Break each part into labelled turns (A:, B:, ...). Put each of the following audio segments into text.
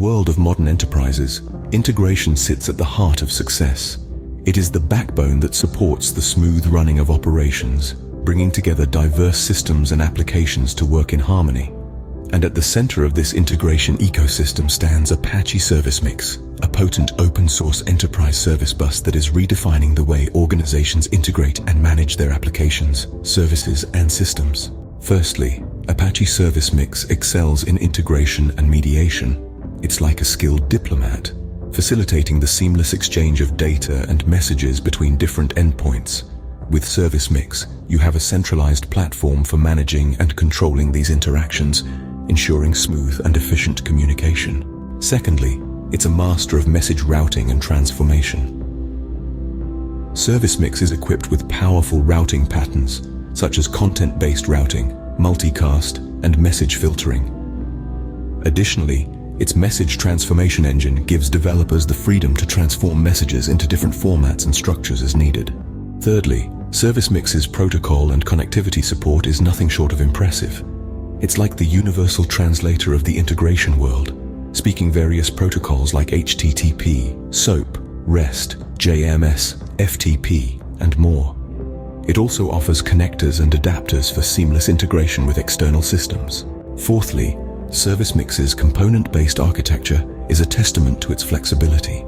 A: world of modern enterprises, integration sits at the heart of success. It is the backbone that supports the smooth running of operations, bringing together diverse systems and applications to work in harmony. And at the center of this integration ecosystem stands Apache ServiceMix, a potent open-source enterprise service bus that is redefining the way organizations integrate and manage their applications, services, and systems. Firstly, Apache ServiceMix excels in integration and mediation. It's like a skilled diplomat, facilitating the seamless exchange of data and messages between different endpoints. With ServiceMix, you have a centralized platform for managing and controlling these interactions, ensuring smooth and efficient communication. Secondly, it's a master of message routing and transformation. ServiceMix is equipped with powerful routing patterns, such as content-based routing, multicast, and message filtering. Additionally, its message transformation engine gives developers the freedom to transform messages into different formats and structures as needed. Thirdly, ServiceMix's protocol and connectivity support is nothing short of impressive. It's like the universal translator of the integration world, speaking various protocols like HTTP, SOAP, REST, JMS, FTP, and more. It also offers connectors and adapters for seamless integration with external systems. Fourthly, ServiceMix's component-based architecture is a testament to its flexibility.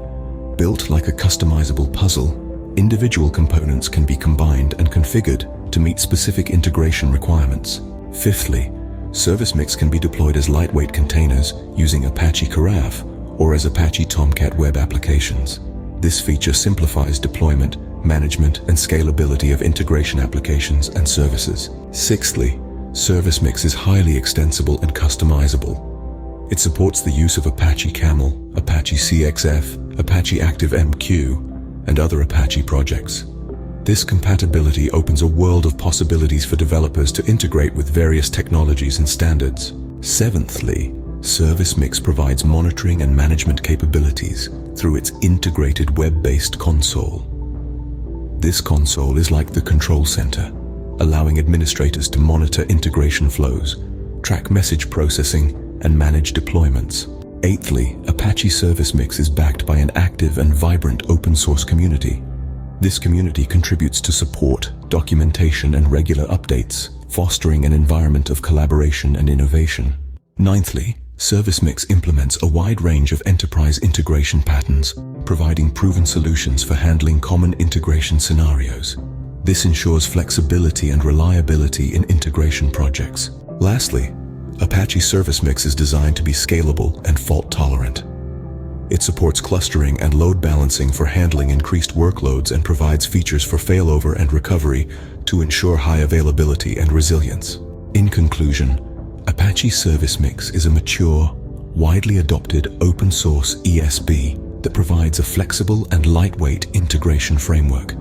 A: Built like a customizable puzzle, individual components can be combined and configured to meet specific integration requirements. Fifthly, ServiceMix can be deployed as lightweight containers using Apache Carafe or as Apache Tomcat web applications. This feature simplifies deployment, management, and scalability of integration applications and services. Sixthly, ServiceMix is highly extensible and customizable. It supports the use of Apache Camel, Apache CXF, Apache ActiveMQ, and other Apache projects. This compatibility opens a world of possibilities for developers to integrate with various technologies and standards. Seventhly, ServiceMix provides monitoring and management capabilities through its integrated web-based console. This console is like the control center, allowing administrators to monitor integration flows, track message processing, and manage deployments. Eighthly, Apache ServiceMix is backed by an active and vibrant open-source community. This community contributes to support, documentation, and regular updates, fostering an environment of collaboration and innovation. Ninthly, ServiceMix implements a wide range of enterprise integration patterns, providing proven solutions for handling common integration scenarios. This ensures flexibility and reliability in integration projects. Lastly, Apache ServiceMix is designed to be scalable and fault-tolerant. It supports clustering and load balancing for handling increased workloads and provides features for failover and recovery to ensure high availability and resilience. In conclusion, Apache ServiceMix is a mature, widely adopted open-source ESB that provides a flexible and lightweight integration framework.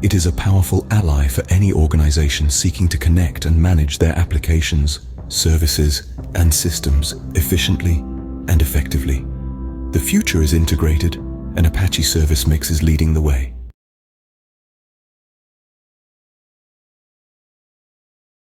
A: It is a powerful ally for any organization seeking to connect and manage their applications, services, and systems efficiently and effectively. The future is integrated, and Apache ServiceMix is leading the way.